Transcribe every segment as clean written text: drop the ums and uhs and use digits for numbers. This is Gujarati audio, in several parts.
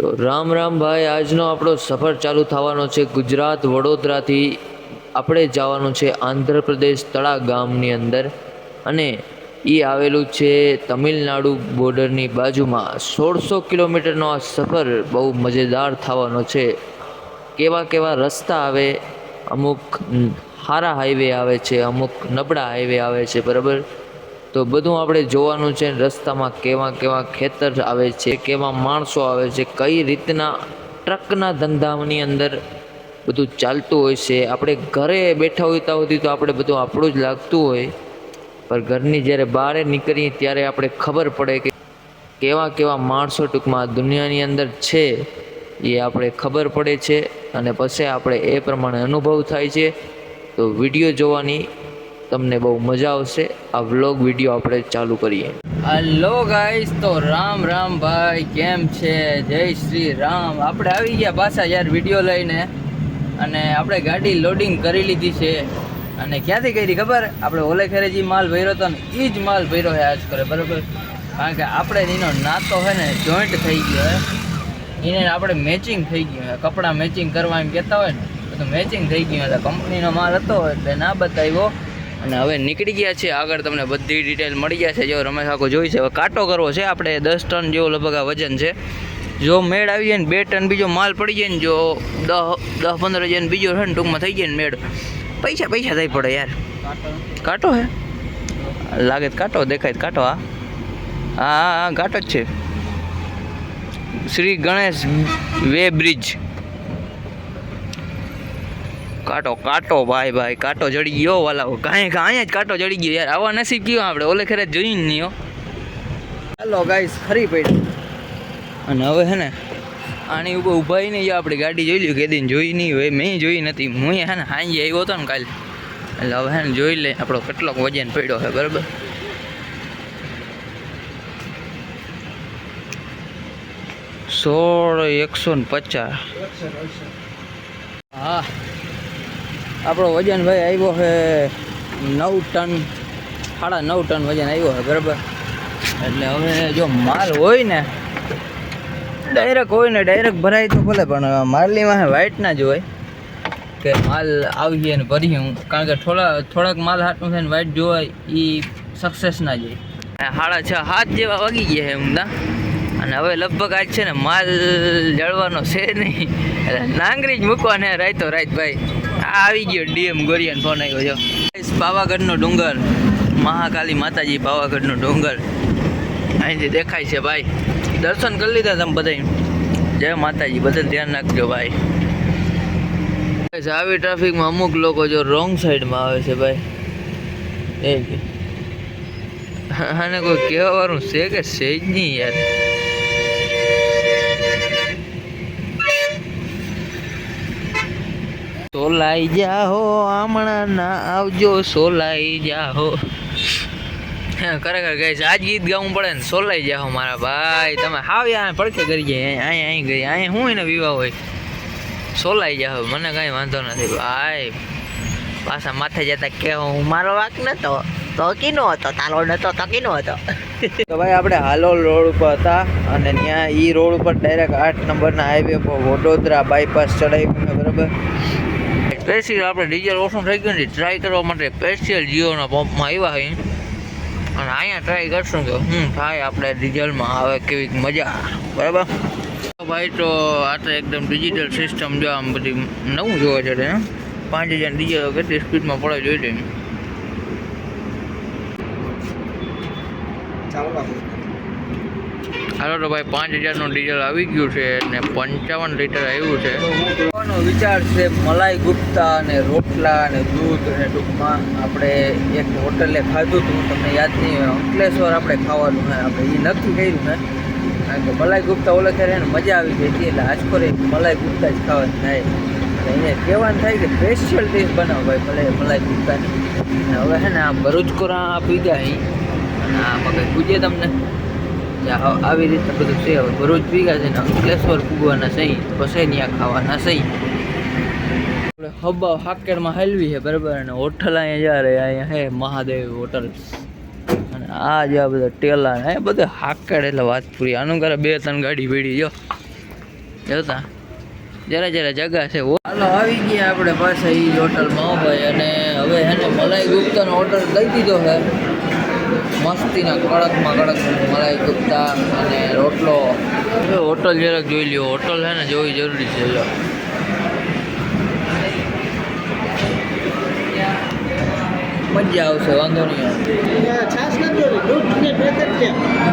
તો રામ રામ ભાઈ, આજનો આપણો સફર ચાલુ થવાનો છે ગુજરાત વડોદરાથી. આપણે જવાનું છે આંધ્રપ્રદેશ તળા ગામની અંદર, અને એ આવેલું છે તમિલનાડુ બોર્ડરની બાજુમાં. 1600 કિલોમીટરનો આ સફર બહુ મજેદાર થવાનો છે. કેવા કેવા રસ્તા આવે, અમુક સારા હાઈવે આવે છે, અમુક નબળા હાઈવે આવે છે, બરાબર. તો બધું આપણે જોવાનું છે. રસ્તામાં કેવા કેવા ખેતર આવે છે, કેવા માણસો આવે છે, કઈ રીતના ટ્રકના ધંધાની અંદર બધું ચાલતું હોય છે. આપણે ઘરે બેઠા હોતા હોતી તો આપણે બધું આપણું જ લાગતું હોય, પણ ઘરની જ્યારે બહાર નીકળીએ ત્યારે આપણે ખબર પડે કે કેવા કેવા માણસો ટૂંકમાં દુનિયાની અંદર છે, એ આપણે ખબર પડે છે. અને પછી આપણે એ પ્રમાણે અનુભવ થાય છે. તો વિડીયો જોવાની તમને બહુ મજા આવશે. આ વ્લોગ વિડીયો આપણે ચાલુ કરીએ. હલો ગાઈસ, તો રામ રામ ભાઈ, કેમ છે? જય શ્રી રામ. આપણે આવી ગયા પાછા યાર વિડીયો લઈને, અને આપણે ગાડી લોડિંગ કરી લીધી છે. અને ક્યાંથી કરી ખબર? આપણે ઓલે ખેરે જે માલ ભર્યો હતો ને એ જ માલ ભર્યો છે આજ કરે, બરાબર. કારણ કે આપણે એનો નાતો છે ને જોઈન્ટ થઈ ગયો છે, એને આપણે મેચિંગ થઈ ગયું છે. કપડાં મેચિંગ કરવા એમ કહેતા હોય ને, બધું મેચિંગ થઈ ગયું. એટલે કંપનીનો માલ હતો એટલે ના બતાવ્યો, અને હવે નીકળી ગયા છે આગળ. તમને બધી ડિટેલ મળી ગયા છે. જો રમેશ આખો જોઈ છે. હવે કાંટો કરવો છે આપણે. 10 ટન જેવો લગભગ આ વજન છે. જો મેળ આવી જાય ને 2 ટન બીજો માલ પડી જાય ને, જો 10-15 હજાર બીજો છે ને ટૂંકમાં થઈ જાય ને મેળ, પૈસા થઈ પડે યાર. કાંટો હે લાગે, કાંટો દેખાય, કાંટો. હા હા, કાંટો જ છે. Shri Ganesh way bridge. કાંટો ભાઈ, કાંટો જડી ગયો વાલા. અહીંયા જ કાંટો જડી ગયો યાર. આવા નસીબ કયો આપણે ઓલે ખેરે જોઈ નહીં હો. ચાલો ગાઈસ, ખરી પડી. અને હવે હે ને આની ઉપર ઊભા નહીં, આપણે ગાડી જોઈ લ્યું. કેદીને જોઈ નહીં હોય, મેં જોઈ નથી. હું હે ને હાંજે આવ્યો હતો ને કાલે, એટલે હવે હે ને જોઈ લે આપણો કેટલોક વજન પડ્યો છે, બરાબર. સોળ 150. હા, આપણો વજન ભાઈ આવ્યો છે 9 ટન, 9.5 ટન વજન આવ્યો છે, બરાબર. એટલે હવે જો માલ હોય ને ડાયરેક્ટ ભરાય તો ભલે, પણ માલની વાહે વાઇટ ના જ હોય કે માલ આવીએ ને ભરીએ. કારણ કે થોડાક માલ હાથનું થાય ને વાઇટ જોવાય, એ સક્સેસ ના જાય. 6:30-7 જેવા વાગી ગયા છે ઊંધા. અને હવે લગભગ આજ છે ને માલ જળવાનો છે નહીં, એટલે નાંગરી જ મૂકવાને રાત ભાઈ. આવી ગયો ડીએમ ગોરિયાનો ફોન આવ્યો. જો પાવાગઢનો ડુંગર, મહાકાલી માતાજી પાવાગઢનો ડુંગર અહીંથી દેખાય છે ભાઈ. દર્શન કરી લીધા તમે બધા? જય માતાજી. બધા ધ્યાન રાખજો ભાઈ. આવી ટ્રાફિકમાં અમુક લોકો જો રોંગ સાઈડમાં આવે છે ભાઈ. આને કોઈ કહેવાનું છે કે છે જ નહીં યાર. સોલાઈ જાહો હમણાં ના આવજો, સોલાઈ જાહો. ખરેખર ગઈ આજ ગીત ગાવું પડે ને, સોલાઈ જાહો મારા ભાઈ. તમે હાવ યા પડકે કરી જાય. અહીં ગઈ, અહીંયા હું એને વિવાહ હોય, સોલાઈ જાહો. મને કાંઈ વાંધો નથી ભાઈ. પાછા માથે જતા કે હું મારો વાક નતો તો કીનો હતો, તારો નતો તો કીનો હતો. તો ભાઈ આપણે હાલોલ રોડ ઉપર હતા, અને ત્યાં એ રોડ ઉપર ડાયરેક્ટ 8 નંબરના હાઈવે પર વડોદરા બાયપાસ ચડાવ્યું, બરાબર. સ્પેશિયલ આપણે ડીઝલ ઓછું થઈ ગયું ને, ટ્રાય કરવા માટે સ્પેશિયલ જીઓના પંપમાં આવ્યા હોય, અને અહીંયા ટ્રાય કરશું કે થાય આપણે ડીઝલમાં આવે કેવી મજા, બરાબર. ભાઈ તો આ તો એકદમ ડિજિટલ સિસ્ટમ. જો આમ બધી નવું જોવા જશે. 5000 ડીઝલ કેટલી સ્પીડમાં પડે જોઈ લે. હાલો તો ભાઈ 5000નું ડીઝલ આવી ગયું છે, અને 55 લીટર આવ્યું છે. વિચાર છે મલાઈ ગુપ્તા અને રોટલા અને દૂધ, અને ટૂંકમાં આપણે એક હોટલે ખાધું હતું, તમને યાદ નહીં હોય, અંકલેશ્વર આપણે ખાવાનું છે. આપણે એ નક્કી કર્યું ને, કારણ કે મલાઈ ગુપ્તા ઓલે ત્યારે એને મજા આવી ગઈ હતી, એટલે આજકોરે મલાઈ ગુપ્તા જ ખાવાની થાય. અને એને કહેવાનું થાય કે સ્પેશિયલ ડીશ બનાવો ભાઈ મલાઈ ગુપ્તાની. અને હવે છે ને આ ભરૂચ કોરા આપી ગયા અહીં, અને આમાં કંઈ પૂછે તમને આવી રીતે બધું છે. હવે ભરૂચ ભીગા છે ને અંકલેશ્વર પૂગવાના સહી, પછી ત્યાં ખાવાના સહી. આપણે હબ્બા હાકેરમાં હાલવી છે, બરાબર. અને હોટલ અહીંયા જા રહે, અહીંયા હે મહાદેવ હોટલ. અને આ જે બધા ટેલા ને એ બધા હાકેડ, એટલે વાત પૂરી. આનું કરે 2-3 ગાડી ભેડી. જો જોતા જરા જગા છે. હાલો આવી ગયા આપણે પાછા એ હોટલમાં ભાઈ, અને હવે એને મલાઈ ગુપ્તાનો ઓર્ડર દઈ દીધો છે. મસ્તીના કડકમાં કડક મલાઈ ગુપ્તા અને રોટલો. હવે હોટલ જરાક જોઈ લ્યો, હોટલ છે ને જોવી જરૂરી છે. જો મજા આવશે, વાંધો નહીં આવે.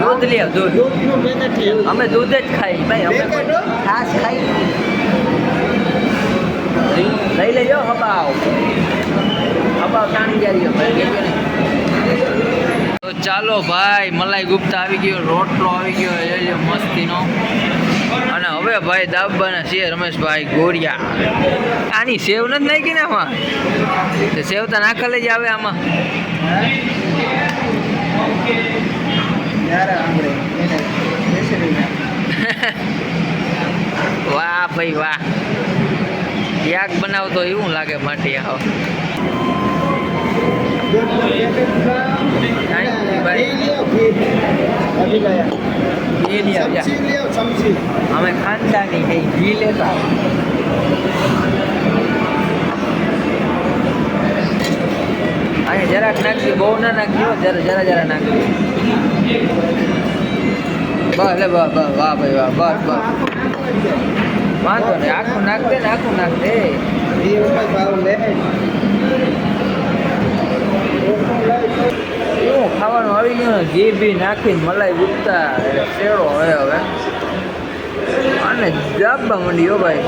દૂધ લે, દૂધ અમે દૂધ જ ખાઈ ભાઈ, અમે છાશ ખાઈ. લઈ લેજો હબાવ તાણી જાય ભાઈ. તો ચાલો ભાઈ, મલાઈ ગુપ્તા આવી ગયો, રોટલો આવી ગયો એ મસ્તીનો. અને હવે ભાઈ દાબવાના છે રમેશભાઈ ગોરિયા. આની સેવ નથી નાખી ને આમાં, સેવ તો નાખેલી જ આવે આમાં. વાહ ભાઈ વાહ, યાક બનાવતો એવું લાગે માટી. આવો અમે ખાનદાની કઈ ઘી લેતા. અહીંયા જરાક નાખી, બહુ ના નાખી, જરા નાખી. બસ લે બસ બસ, વાહ ભાઈ વાહ, બસ બસ વાંધો નહીં. આખું નાખ દે ને, આખું નાખ દે. એવું ખાવાનું આવી ગયું ને, ઘી બી નાખીને મલાઈ ગુપ્તા શેડો હવે અને જાબા મંડી. હો ભાઈ,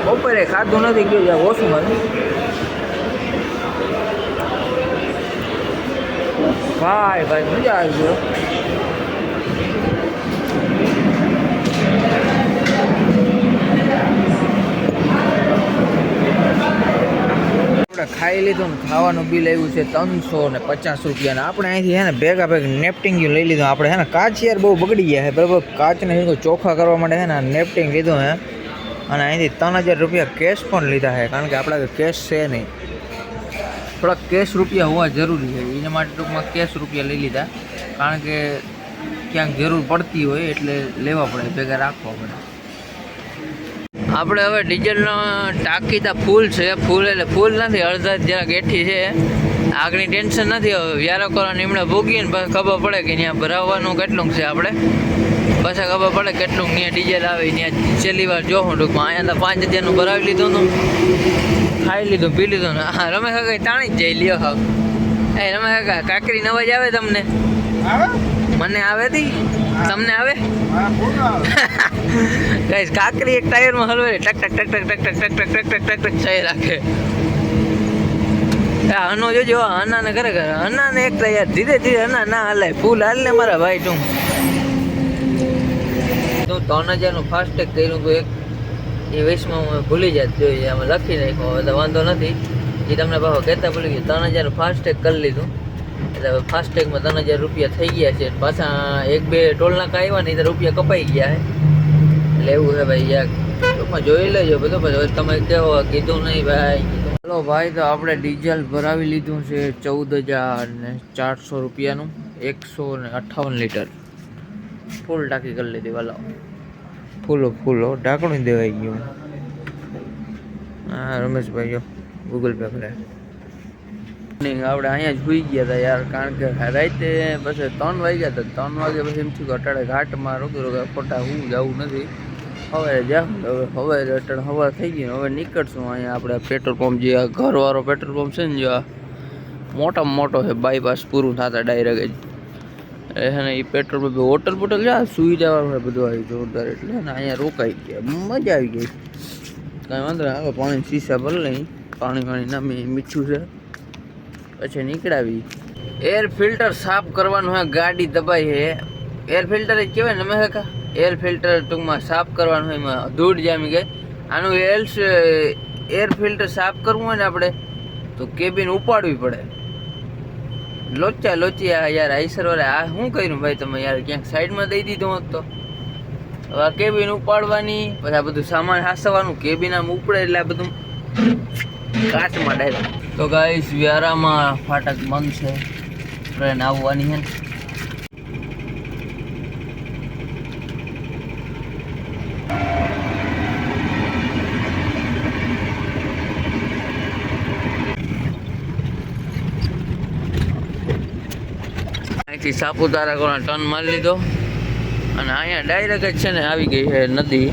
બપોરે ખાધું નથી, ગયું જ્યાં ઓછું મારું. ભાઈ ભાઈ મજા આવી ગયો. આપણે ખાઈ લીધું ને, ખાવાનું બિલ આવ્યું છે 350 રૂપિયા. આપણે અહીંથી હે ને ભેગા નેપટિંગ લઈ લીધું. આપણે હે ને કાચ યાર બહુ બગડી ગયા છે બરાબર. કાચને ચોખ્ખા કરવા માટે છે ને નેપટિંગ લીધું હે. અને અહીંથી 3000 રૂપિયા કેશ પણ લીધા છે, કારણ કે આપણા કેશ છે નહીં. થોડાક કેશ રૂપિયા હોવા જરૂરી છે, એના માટે ટૂંકમાં કેશ રૂપિયા લઈ લીધા, કારણ કે ક્યાંક જરૂર પડતી હોય એટલે લેવા પડે, ભેગા રાખવા પડે. આપણે હવે ડીઝલનો ટાંકી તો ફૂલ છે, ફૂલ એટલે ફૂલ નથી, અડધા જરાક એઠી છે. આગળની ટેન્શન નથી. હવે વ્યારો કરવા નીમડે ભોગીએ ને પછી ખબર પડે કે ત્યાં ભરાવવાનું કેટલું છે. આપણે પછી ખબર પડે કેટલું ત્યાં ડીઝલ આવે. ત્યાં છેલ્લી વાર જોઉં ટૂંકમાં. અહીંયા તો 5000નું ભરાવી લીધું હતું, ખાઈ લીધું, પી લીધું ને. હા, રમેશ કાકા તાણી જ જઈ લ્યો. હા એ રમેશ કાકા, કાકરીનો અવાજ આવે તમને? મને આવે હતી, તમને આવે? ગાઈસ, કાકરી એક ટાયરમાં હલવે, ટક ટક ટક ટક ટક ટક ટક ટક ટક ટક ટક ચાઈ રાખે. અનો જોજો, અનાને ખરેખર અનાને એક યાર ધીરે ધીરે અના ના હલાય, ફૂલ હાલ ને મારા ભાઈ. તું 3000નું ફાસ્ટેગ કર્યું હતું એક, એ વેસમાં હું ભૂલી જાત, જોઈએ આમાં લખી નાખ્યો. હવે તો વાંધો નથી, એ તમને પાછો કહેતા ભૂલી ગયું. 3000નું ફાસ્ટેગ કરી લીધું એટલે હવે ફાસ્ટેગમાં 3000 રૂપિયા થઈ ગયા છે. પાછા 1-2 ટોલ નાકા આવ્યા ને, તો રૂપિયા કપાઈ ગયા છે. એટલે એવું છે ભાઈ, યાર ટૂંકમાં જોઈ લેજો બધું. પછી તમે કહો કીધું નહીં ભાઈ. ચાલો ભાઈ, તો આપણે ડીઝલ ભરાવી લીધું છે 14400 રૂપિયાનું, 158 લીટર. ફૂલ ટાંકી કરી લીધી વાલો, ફૂલો ઢાંકણું દેવાઈ ગયું. હા રમેશભાઈ જો ગૂગલ પે કરે. આપણે અહીંયા જ સુઈ ગયા હતા યાર, કારણ કે રાતે પછી 3 વાગ્યા હતા. 3 વાગે પછી એમ થયું કે અટાડે ઘાટમાં રોકી ખોટા હું જવું નથી, હવે જાઉં. હવે અટાડે હવા થઈ ગઈ, હવે નીકળશું. અહીંયા આપણે પેટ્રોલ પંપ, જે ઘરવાળો પેટ્રોલ પંપ છે ને, જો મોટામાં મોટો છે, બાયપાસ પૂરું થતા ડાયરેક્ટ જ એ ને. એ પેટ્રોલ પંપ હોટલ બોટલ જા સુઈ જવાનું બધું આવી જોરદાર. એટલે ને અહીંયા રોકાઈ ગયા, મજા આવી ગઈ. કાંઈ વાંધો નહીં. હવે પાણી શીશા ભર લઈ, પાણી નામી મીઠું છે. પછી નીકળાવી. એર ફિલ્ટર સાફ કરવાનું હોય, ગાડી દબાઈ છે. એર ફિલ્ટર જ કહેવાય ને મેં કાકા, એર ફિલ્ટર ટૂંકમાં સાફ કરવાનું હોય, એમાં ધૂળ જામી ગઈ. આનું એર ફિલ્ટર સાફ કરવું હોય ને આપણે, તો કેબિન ઉપાડવી પડે. લોચી યાર આઈસર વાળા આ શું કર્યું ભાઈ તમે યાર, ક્યાંક સાઈડમાં દઈ દીધું હોત તો. હવે આ કેબિન ઉપાડવાની, પછી આ બધું સામાન હાસવાનું, કેબિન આમ ઉપડે એટલે આ બધું કાચમાં ડાયરેક્ટ. તો ગાઈસ, વ્યારામાં ફાટક બંધ છે, ટ્રેન આવવાની છે. અહીંયાથી સાપુતારા કોના ટર્ન મારી લીધો અને અહીંયા ડાયરેક્ટ જ છે ને આવી ગઈ છે નદી.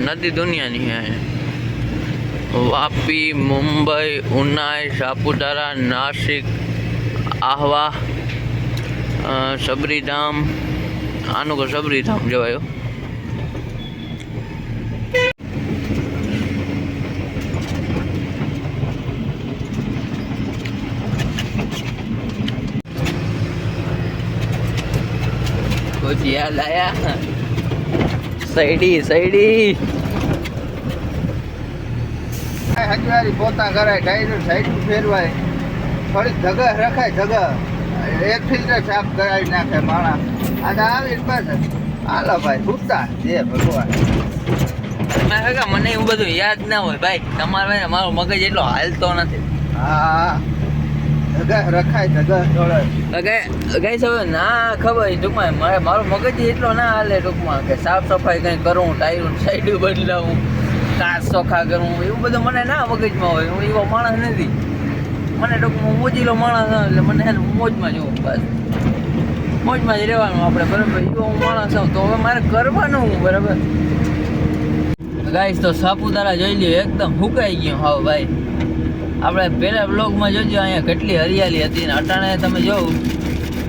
નદી દુનિયાની છે. વાપી, મુંબઈ, ઉનાઈ, સાપુતારા, નાસિક, આહવા, સબરીધામ. આનું કો સબરીધામ જવાયો. યાદ આયા સૈડી હજવારી પોતા કરાય, ટાયર સાઈડ ફેરવાય, થોડીક જગહ રખાય, જગહ એક ફિલ્ટર સાફ કરાવી નાખે માણસ. આ આવી પાસે હાલો ભાઈ સુતા જે ભગવાન. મને એવું બધું યાદ ના હોય ભાઈ. તમારે મારો મગજ એટલો હાલતો નથી. હા જગહ રખાય, જગહ જોડે ગઈ હવે ના ખબર ટૂંકમાં મારો મગજ એટલો ના હાલે ટૂંકમાં કે સાફ સફાઈ કંઈ કરું, ટાયર સાઈડ બદલાવું, કાચ ચોખ્ખા કરું, એવું બધું મને ના મગજમાં હોય. હું એવો માણસ નથી. મને ટૂંકમાં મોજીલો માણસ એટલે મને છે ને મોજમાં જવું, બસ મોજમાં જ રહેવાનું આપણે, બરાબર. એવો હું માણસ આવું તો હવે મારે કરવાનું હું, બરાબર. ગાઈસ તો સાપુતારા જોઈ લ્યો, એકદમ હુકાઈ ગયું હાવ ભાઈ. આપણે પહેલા બ્લોગમાં જોજો અહીંયા કેટલી હરિયાળી હતી ને અટાણે તમે જોવું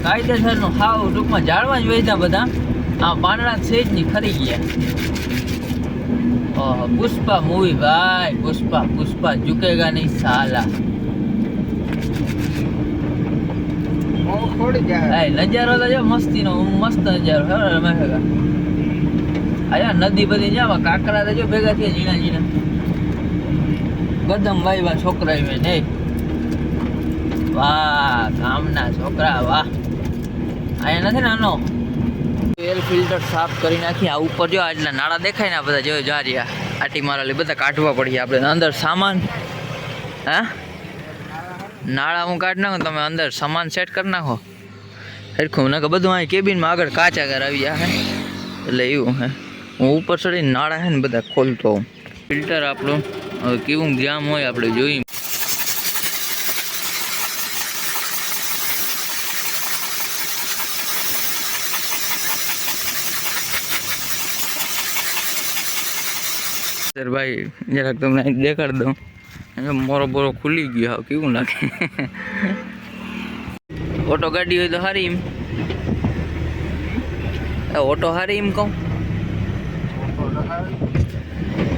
કાયદેસરનું હાવ ટૂંકમાં ઝાડમાં જ વહેતા બધા. આ પાંદડા સેજ ની ખરી ગયા. ઓહો, પુષ્પા મૂવી ભાઈ, પુષ્પા ઝુકેગા નહીં સાલા. નજારો તો જો મસ્તીનો મસ્ત નજારો હે રમેશ કાકા. અહીંયા નદી બધી જાવા કાંકરા તો જો ભેગા થયા ઝીણા ગદમ ભાઈ વાહ છોકરા નહીં. વાહ ગામના છોકરા વાહ. અહીંયા નથી ને આનો એર ફિલ્ટર સાફ કરી નાખી. આ ઉપર જો આટલા નાળા દેખાય ને આ બધા જો જારિયા આટી મારેલી બધા કાઢવા પડી આપણે. અંદર સામાન હા નાળા હું કાઢી નાખું, તમે અંદર સામાન સેટ કરી નાખો સરખું. ને બધું અહીં કેબિનમાં આગળ કાચ આગળ આવી જાય એટલે એવું હે. હું ઉપર ચડીને નાળા હે ને બધા ખોલતો હોઉં. ફિલ્ટર આપણું હવે કેવું જામ હોય આપણે જોઈએ. ભાઈ જરાક તમને દેખાડ દઉં. મોરો બોરો ખુલી ગયો કેવું લાગે. ઓટો ગાડી હોય તો સારી એમ. ઓટો સારી એમ કહું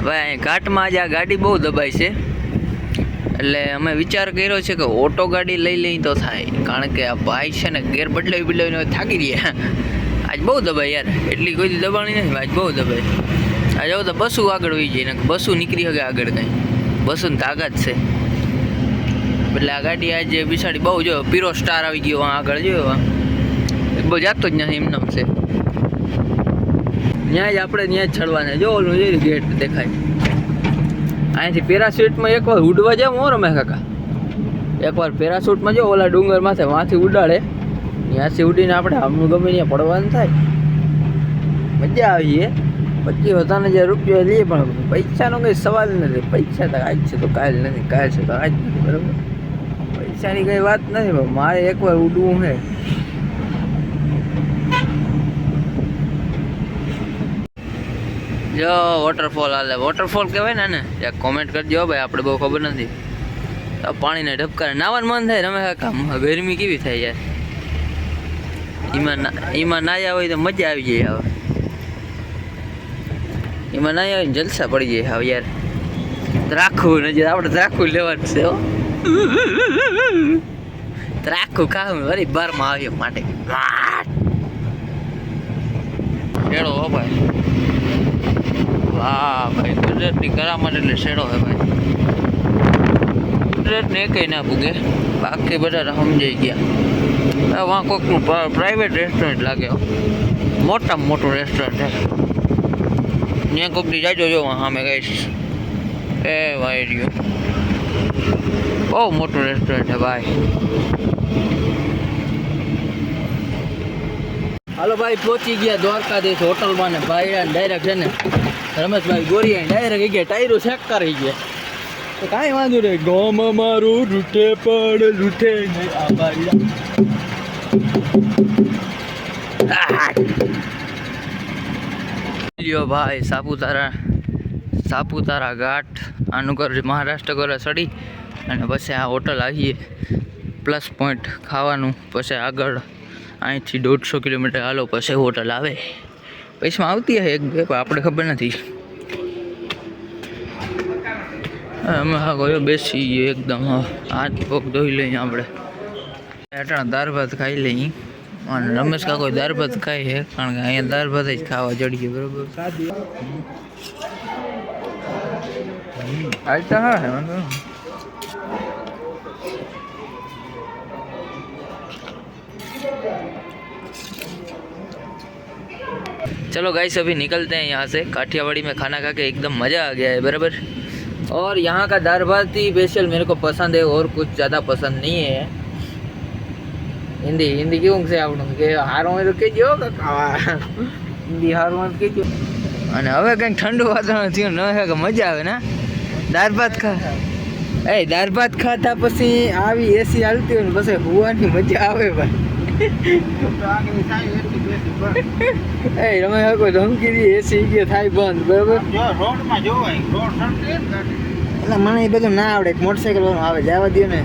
ભાઈ. ઘાટમાં આજે આ ગાડી બહુ દબાય છે એટલે અમે વિચાર કર્યો છે કે ઓટો ગાડી લઈ લઈ તો થાય. કારણ કે આ ભાઈ છે ને ગેર બદલાવીને થાકી રહ્યા. આજ બહુ દબાય યાર, એટલી કોઈ દબાણી નથી આજ બહુ દબાય. આ જાવ તો બસું આગળ વહી જાય ને બસું નીકળી શકે આગળ કંઈ. બસું તાકાત છે એટલે આ ગાડી આજે બિસાડી બહુ જો પીરો સ્ટાર આવી ગયો આગળ જોયો. બહુ જાતો જ નથી એમનામ છે. ત્યાં જ આપણે ત્યાં જ ચડવાના. જો ઓલું જે ગેટ દેખાય અહીંયાથી પેરાશૂટમાં એકવાર ઉડવા જાવ હો રમે કાકા. એકવાર પેરાશૂટમાં જો ઓલા ડુંગર માથે વાંથી ઉડાડે, ત્યાંથી ઉડીને આપણે આમનું ગમે ત્યાં પડવાનું થાય. મજા આવીએ. 25,000 રૂપિયા લઈએ પણ પૈસાનો કંઈ સવાલ નથી. પૈસા તો આજ છે તો કાલ નથી, કાલ છે તો આજ નથી, બરાબર. પૈસાની કંઈ વાત નથી પણ મારે એકવાર ઉડવું છે. જો વોટરફોલ હાલે. વોટરફોલ કહેવાય ને ત્યાં કોમેન્ટ કરજો ભાઈ, આપણે બહુ ખબર નથી. પાણીના ઢબકારે નાવાનું મન થાય રમે કાકા. ગરમી કેવી થાય યાર. એમાં નાયા હોય તો મજા આવી જાય. હવે એમાં નાયા હોય ને જલસા પડી જાય. હવે યાર રાખવું નથી, આપણે રાખવું લેવાનું છે. રાખવું ખાવું વળી બારમાં આવ્યો માટે શેડો હો ભાઈ. વાહ ભાઈ, ગુજરાતની કરામત એટલે શેડો હે ભાઈ. ગુજરાતને કંઈ ના પૂગે, બાકી બધા સમજાઈ ગયા. વાં કોઈકનું પ્રાઇવેટ રેસ્ટોરન્ટ લાગે, મોટામાં મોટું રેસ્ટોરન્ટ છે. ત્યાં કોઈકની જાજો જો સામે કહીશ એ ભાઈ રહ્યું. બહુ મોટું રેસ્ટોરન્ટ છે ભાઈ. હાલો ભાઈ પહોંચી ગયા દ્વારકાધીશ હોટલમાં ને ભાઈ ડાયરેક્ટ છે ને રમેશભાઈ ગોરિયા ડાયરેક્ટ ગયા ટાયરો ચેક કરી ગયા તો કાંઈ વાંધો નહીં. ગામ મારું લૂંટે પણ લૂંટે નહીં આ ભાઈ. લ્યો ભાઈ સાપુતારા ઘાટ આનું ઘર મહારાષ્ટ્ર ઘરે ચડી અને પછી આ હોટલ આવીએ પ્લસ પોઈન્ટ ખાવાનું, પછી આગળ અહીંથી 150 કિલોમીટર હાલો પછી હોટલ આવે. પૈસામાં આવતી હશે એક બે, પણ આપણે ખબર નથી. અમે હા ગયો બેસી એકદમ હાથ પગ ધોઈ લઈએ આપણે. અટાણા દાળ ભાત ખાઈ લઈએ અને રમેશ કાકો દાળ ભાત ખાય છે, કારણ કે અહીંયા દાળ ભાત જ ખાવા જડીએ. બરોબર હાલતા હા હે વાંધો નહીં. चलो गाइस अभी निकलते हैं यहाँ से. काठियावाड़ी में खाना खा के एकदम मज़ा आ गया है. बराबर. और यहाँ का दाल भात ही स्पेशल मेरे को पसंद है और कुछ ज़्यादा पसंद नहीं है. हिंदी क्यों से आवड़ું કે હારો હોય તો કેજો હિન્દી હારો હોય તો કેજો. અને હવે કંઈક ઠંડુ વાતાવરણ થયું ન હે કે મજા આવે ને દાળ ભાત ખાતા પછી આવી એસી હાલતી હોય ને પછી હુવાની મજા આવે ભાઈ. એ રમે કોઈ ધમકી દી એસી ગયો થાય બંધ. બરાબર એટલે મને એ બધું ના આવડે. મોટરસાઇકલ વાળું આવે જવા દો ને.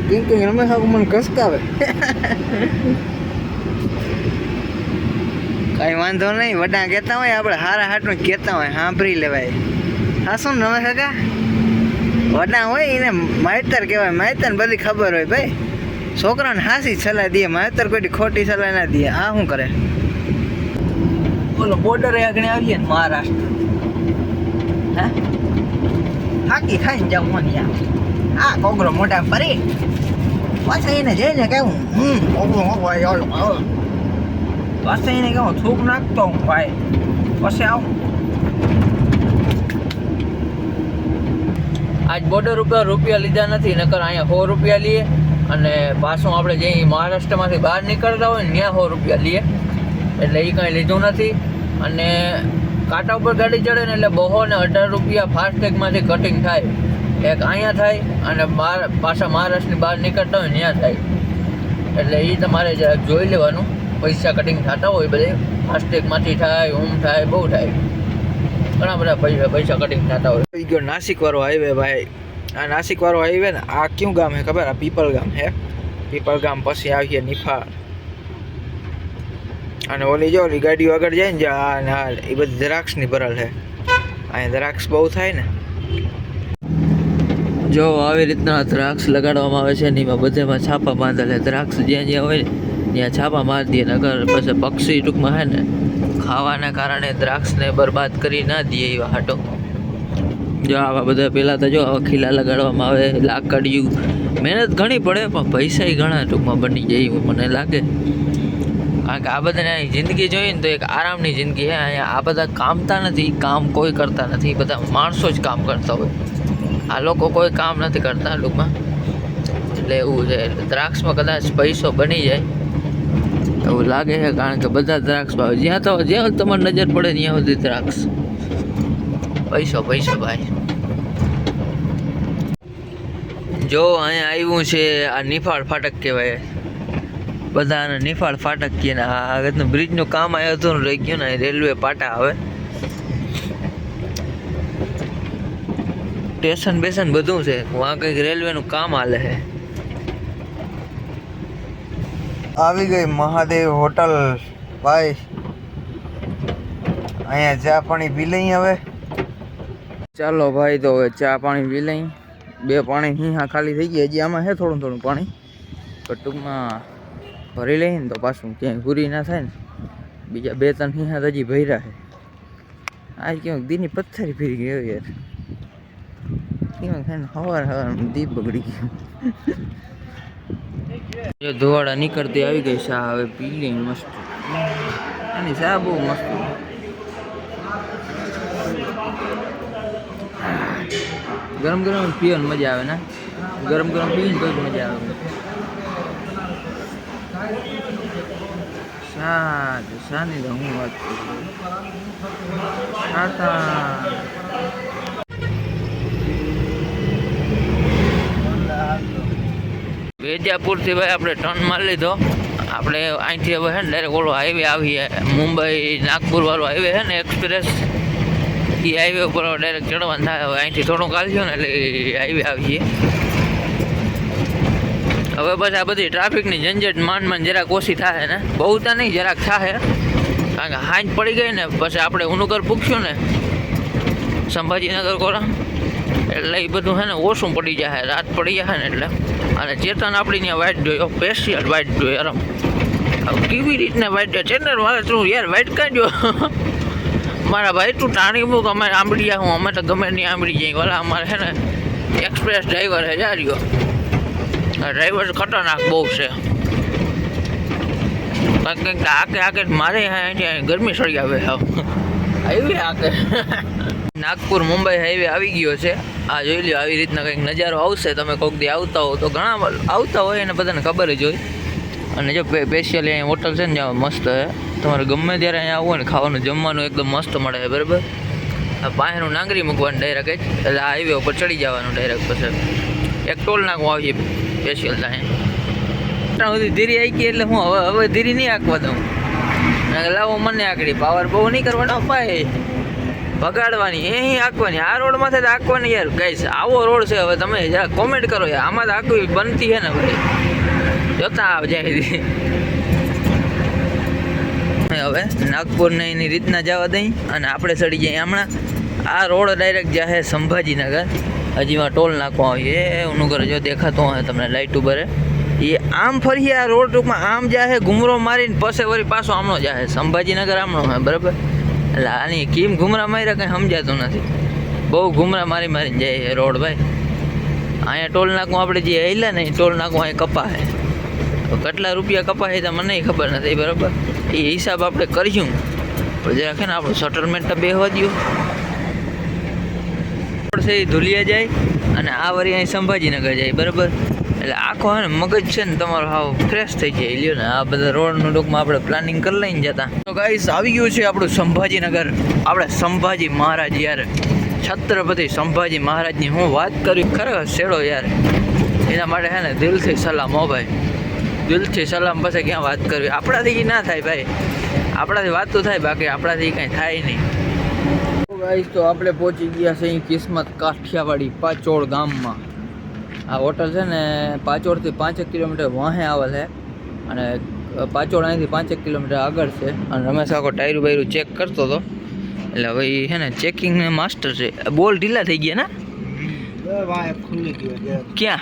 કેમ રમે મને કસકાવે. કઈ વાંધો નહીં, વડા કહેતા હોય આપણે હારા હાટનું કહેતા હોય સાંભળી લેવાય. હા શું રમે કાકા વડા હોય એને માહિતર કહેવાય. માહિતર બધી ખબર હોય ભાઈ. છોકરાને હાસી સલાહ દે, માહિતર કોઈ ખોટી સલાહ ના દે. આ શું કરે બોલો બોર્ડર આગળ આવીએ ને મહારાષ્ટ્ર. હા થાકી ખાઈને જાઉં આ કોગરો મોટા ફરી પાછા એને જઈને કેવું પાછા એને કેવું થૂક નાખતો હું ભાઈ. પછી આવું આજ બોર્ડર ઉપર રૂપિયા લીધા નથી, નકર અહીંયા 100 રૂપિયા લઈએ. અને પાછું આપણે જે મહારાષ્ટ્રમાંથી બહાર નીકળતા હોય ને ત્યાં 100 રૂપિયા લઈએ. એટલે એ કાંઈ લીધું નથી. અને કાંટા ઉપર ગાડી ચડે ને એટલે 218 રૂપિયા ફાસ્ટેગમાંથી કટિંગ થાય. એક અહીંયા થાય અને પાછા મહારાષ્ટ્રની બહાર નીકળતા હોય ત્યાં થાય. એટલે એ તમારે જોઈ લેવાનું પૈસા કટિંગ થતા હોય બધે. ફાસ્ટેગમાંથી થાય, થાય, બહુ થાય. ઘણા બધા પૈસા કટિંગ થતા હોય. ગયો નાસિક વાળો હાઈવે ભાઈ. આ નાસિક વાળો હાઈવે ને આ કયું ગામ હે ખબર? આ પીપલ ગામ હે. પીપલ ગામ પછી આવીએ નિફાળ. અને ઓલી જો ઓલી ગાડીઓ આગળ જાય ને જ્યાં એ બધી દ્રાક્ષની ભરલ છે. અહીંયા દ્રાક્ષ બહુ થાય ને. જો આવી રીતના દ્રાક્ષ લગાડવામાં આવે છે ને એમાં બધેમાં છાપા બાંધેલ છે. દ્રાક્ષ જ્યાં જ્યાં હોય ને ત્યાં છાપા મારી દે. નગર પછી પક્ષી ટૂંકમાં હે ને ખાવાના કારણે દ્રાક્ષને બરબાદ કરી ના દે એવા હાટો. જો આવા બધા પહેલાં તો જો આવા ખીલા લગાડવામાં આવે. લાકડિયું મહેનત ઘણી પડે પણ પૈસા ઘણા ટૂંકમાં બની જાય એવું મને લાગે. કારણ કે આ બધાને જિંદગી જોઈએ ને તો એક આરામની જિંદગી છે. અહીંયા આ બધા કામતા નથી, કામ કોઈ કરતા નથી. બધા માણસો જ કામ કરતા હોય. આ લોકો કોઈ કામ નથી કરતા ટૂંકમાં. એટલે એવું છે. દ્રાક્ષમાં કદાચ પૈસો બની જાય એવું લાગે છે, કારણ કે બધા દ્રાક્ષ ભાવે. જ્યાં તમારી નજર પડે ત્યાં સુધી દ્રાક્ષ. પૈસો ભાઈ. જો અહીંયા આવ્યું છે આ નિફાળ ફાટક કહેવાય. બધાને નિફાળ ફાટક કહે ને. આ રીતનું બ્રિજનું કામ આવ્યું હતું ને રહી ગયું ને. રેલવે પાટા આવે, સ્ટેશન બેશન બધું છે. વहाँ કંઈક રેલવેનું કામ હાલે છે. આવી ગઈ મહાદેવ હોટલ ભાઈ. અહીંયા ચા પાણી પી લઈ હવે. ચાલો ભાઈ તો હવે ચા પાણી પી લઈ. 2 પાણી હીહા ખાલી થઈ ગયા. હજી આમાં છે થોડું પાણી, પણ ટૂંકમાં ભરી લઈએ ને તો પાછું ક્યાંય પૂરી ના થાય ને. બીજા 2-3 હીહા હજી ભર્યા છે. આજ ક્યાંક દીની પથ્થરી ફરી ગયો યાર. કેમ સવાર દીપ બગડી ગયું. જો ધોવાડા નીકળતી આવી ગઈ ચા. હવે પી લઈ મસ્ત. એની ચા બહુ મસ્ત. ગરમ પીવાની મજા આવે ને. ગરમ પીને તો જ મજા આવે. શાની તો હું વાત કરું. વેજાપુરથી ભાઈ આપણે ટર્ન મારી લીધો. આપણે અહીંથી હવે છે ને ડાયરેક્ટ ઓલો હાઈવે આવીએ, મુંબઈ નાગપુર વાળો હાઈવે છે ને એક્સપ્રેસ, એ હાઈવે ઉપર ડાયરેક્ટ ચડવાનું થાય. હવે અહીંથી થોડુંક હાલ્યો ને એટલે હાઈવે આવીએ. હવે બસ આ બધી ટ્રાફિકની ઝંઝટ માંડ જરાક ઓછી થાય ને, બહુ તો નહીં જરાક થાય, કારણ કે હાંજ પડી ગઈ ને પછી આપણે ઉનુકર પૂછ્યું ને સંભાજીનગર કોરા, એટલે એ બધું છે ને ઓછું પડી જાય, રાત પડી જાય ને એટલે. અને ચેતન આપણી ત્યાં વાઇટ જોયો, સ્પેશિયલ વાઇટ જોયો. યાર કેવી રીતના વાઇટ જોયો ચેતન, મારે તું યાર વાઇટ કાં જો મારા ભાઈ, તું ટાણી મૂક, અમારે આંબળી હું, અમે તો ગમે નહીં આંબળી જઈએ. વાલા અમારે છે ને એક્સપ્રેસ ડ્રાઈવર છે જા રહ્યો, ડ્રાઈવર ખતરનાક બહુ છે. કંઈક આકે મારે ગરમી સળી આવે હાઈવે આકે. નાગપુર મુંબઈ હાઈવે આવી ગયો છે. આ જોઈ લ્યો, આવી રીતના કંઈક નજારો આવશે. તમે કોઈક દી આવતા હો તો, ઘણા આવતા હોય એને બધાને ખબર જ હોય. અને જો સ્પેશિયલી અહીંયા હોટલ છે ને જ્યાં મસ્ત છે, તમારે ગમે ત્યારે અહીંયા આવવું ને ખાવાનું જમવાનું એકદમ મસ્ત મળે છે, બરાબર. આ પાસેનું નાંગરી મૂકવાનું ડાયરેક્ટ જ, એટલે હાઈવે ઉપર ચડી જવાનું ડાયરેક્ટ. પછી એક ટોલ નાખવું આવીએ સ્પેશિયલ ત્યાં સુધી ધીરી આવી ગઈ એટલે હું હવે ધીરી નહીં આંકવા દઉં. લાવો મને આંકડી પાવર બહુ નહીં કરવાનો ભાઈ, ભગાડવાની એ આંકવાની. આ રોડમાંથી તો આંકવાની યાર ગાઈસ, આવો રોડ છે. હવે તમે જરા કોમેન્ટ કરો યાર, આમાં તો આંકવી બનતી છે ને ભાઈ, જોતા જાય. હવે નાગપુરને એની રીતના જવા દઈ અને આપણે ચડી જઈએ હમણાં. આ રોડ ડાયરેક્ટ જાય સંભાજીનગર. હજીમાં ટોલ નાખવા આવીએ ઉનુગર, જો દેખાતો હોય તમને લાઇટ ઉપર. એ આમ ફરી આ રોડ ટૂંકમાં આમ જાય, ઘૂમરો મારીને પછી વળી પાછો આમનો જાય સંભાજીનગર આમનો હોય, બરાબર. એટલે આની કેમ ઘૂમરા માર્યા કંઈ સમજાતું નથી, બહુ ઘૂમરા મારીને જાય રોડ ભાઈ. અહીંયા ટોલ નાખવું આપણે જે હેલા ને ટોલ નાખવું અહીંયા કપાય, કેટલા રૂપિયા કપાય તો મને ખબર નથી, બરાબર. એ હિસાબ આપણે કરીશું. જરા કે ને આપણું સેટલમેન્ટ તો બેહવા દો. રોડ છે એ ધુલિયા જાય અને આ વળી અહીં સંભાજીનગર જાય, બરાબર. એટલે આખો હે ને મગજ છે ને તમારો હાવ ફ્રેશ થઈ જાય. લ્યો ને આ બધા રોડનું ટૂંકમાં આપણે પ્લાનિંગ કરી લઈને જતા. તો ગાઈસ આવી ગયું છે આપણું સંભાજીનગર. આપણે સંભાજી મહારાજ યાર, છત્રપતિ સંભાજી મહારાજની હું વાત કરી, ખરેખર શેડો યાર. એના માટે છે ને દિલથી સલામ હો ભાઈ, દિલથી સલામ. પછી ક્યાં વાત કરવી, આપણાથી ના થાય ભાઈ, આપણાથી વાત તો થાય, બાકી આપણાથી કાંઈ થાય નહીં. ગાઈસ તો આપણે પહોંચી ગયા છે અહીં કિસ્મત કાઠિયાવાડી પાચોડ ગામમાં. આ હોટલ છે ને પાચોડથી 5 કિલોમીટર વાહે આવે છે, અને પાચોડ અહીંથી 5 કિલોમીટર આગળ છે. અને રમેશ આખો ટાયરું બાયરું ચેક કરતો હતો, એટલે હવે એ છે ને ચેકિંગ માસ્ટર છે. બોલ ઢીલા થઈ ગયા ને, ક્યાં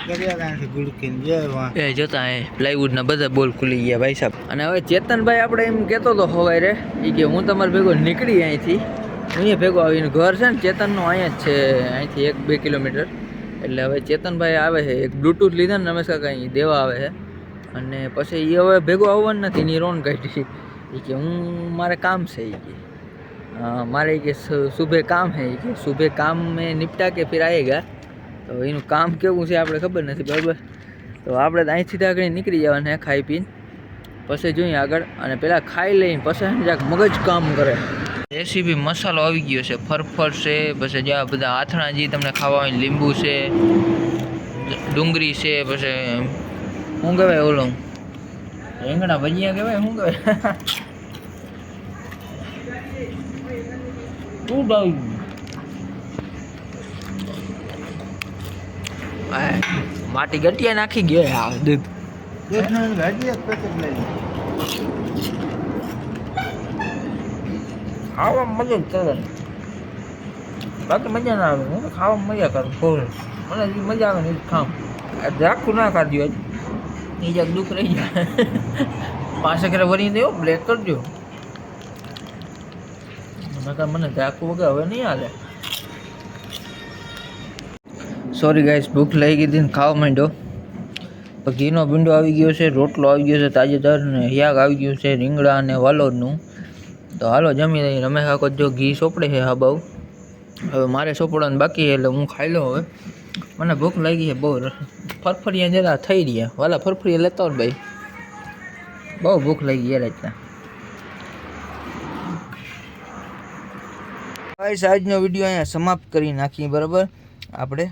એ જોતા એ પ્લાયવુડના બધા બોલ ખુલી ગયા ભાઈ સાહેબ. અને હવે ચેતનભાઈ આપણે એમ કહેતો હતો સવારે, એ કે હું તમારે ભેગો નીકળી અહીંથી, અહીંયા ભેગો આવીને ઘર છે ને ચેતનનું અહીંયા જ છે, અહીંથી 1-2 કિલોમીટર. એટલે હવે ચેતનભાઈ આવે છે, એક બ્લૂટૂથ લીધા ને રમેશ કાકા અહીં દેવા આવે છે. અને પછી એ હવે ભેગો આવવાનું નથી, એની રોન કાઢી. એ કે હું મારે કામ છે, એ કે મારે કે સુબહ કામ है, કે સુબહ કામ મેં નિપટા કે फिर आएगा. તો એનું કામ કેવું છે આપણે ખબર નથી, બરાબર. તો આપણે તો અહીંથી આગળ નીકળી જવાના ખાઈ પીને, પછી જોઈએ આગળ. અને પહેલાં ખાઈ લઈને પછી જરાક મગજ કામ કરે. રેસીપી મસાલો આવી ગયો છે, ફરફર છે, પછી જ્યાં બધા આથણા જે તમને ખાવા હોય, લીંબુ છે, ડુંગળી છે, પછી શું કહેવાય ઓલું રીંગણા ભજીયા કહેવાય, શું કહેવાય શું ભાવ માટી ગટિયા નાખી ગયો. હા દૂધ ખાવામાં મજા જ કરે, બાકી મજા ના આવે. હું ખાવામાં મજા કરું ફૂલ, મને જે મજા આવે ને એ ખામ. ઝાખું ના ખાધું આજ, એ જાક દુઃખ રહી જાય. 5 એકરે વરી દેવો બ્લેક કરજો, મને ઝાખું વગર હવે નહીં હાલે. સોરી ગાઈસ, ભૂખ લાગી ગઈ હતી ને ખાવા માંડ્યો. ઘીનો ભીંડો આવી ગયો છે, રોટલો આવી ગયો છે તાજેતર, ને શાક આવી ગયું છે રીંગણા અને વાલોરનું. તો હાલો જમી લઈએ. રમેશ કાકો જો ઘી સોંપડે છે હા બહુ, હવે મારે સોંપડવાનું બાકી છે, એટલે હું ખાઈ લઉં હવે. મને ભૂખ લાગી છે બહુ. ફરફરિયા જરા થઈ રહ્યા, વાલા ફરફરિયા લેતા હોય ભાઈ, બહુ ભૂખ લાગી યાર એટલા. ગાઈસ આજનો વિડીયો અહીંયા સમાપ્ત કરી નાખીએ, બરાબર. આપણે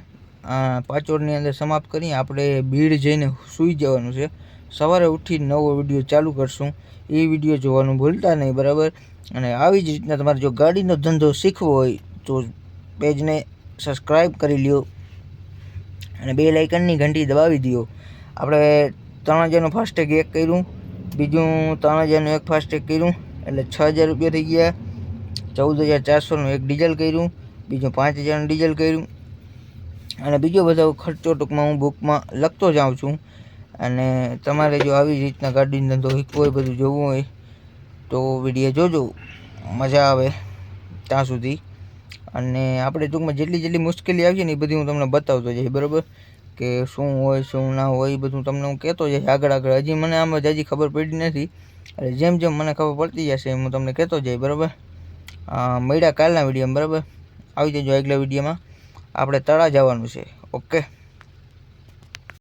પાચોડની અંદર સમાપ્ત કરી આપણે બીડ જઈને સૂઈ જવાનું છે. સવારે ઉઠી નવો વિડીયો ચાલુ કરશું. એ વિડીયો જોવાનું ભૂલતા નહીં, બરાબર. અને આવી જ રીતના તમારે જો ગાડીનો ધંધો શીખવો હોય તો પેજને સબસ્ક્રાઈબ કરી લ્યો અને બેલ આઇકનની ઘંટી દબાવી દો. આપણે 3000નું ફાસ્ટેગ એક કર્યું, બીજું 3000નું એક ફાસ્ટેગ કર્યું એટલે 6000 રૂપિયા થઈ ગયા. 14400નું એક ડીઝલ કર્યું, બીજું 5000નું ડીઝલ કર્યું અને બીજો બધો ખર્ચો ટૂંકમાં હું બુકમાં લખતો જાઉં છું. અને તમારે જો આવી રીતના ગાડીનો ધંધો શીખવો હોય, બધું જોવું હોય તો વિડીયો જોજો, મજા આવે ત્યાં સુધી. અને આપણે ટૂંકમાં જેટલી મુશ્કેલી આવી છે ને એ બધી હું તમને બતાવતો જઈશ, બરાબર, કે શું હોય શું ના હોય એ બધું તમને હું કહેતો જઈશ આગળ. હજી મને આમાં હજી ખબર પડી નથી, એટલે જેમ મને ખબર પડતી જશે એમ હું તમને કહેતો જઈશ, બરાબર. મળ્યા કાલના વિડીયોમાં, બરાબર. આવી જજો આગલા વિડીયોમાં. આપણે તળા જવાનું છે. ઓકે.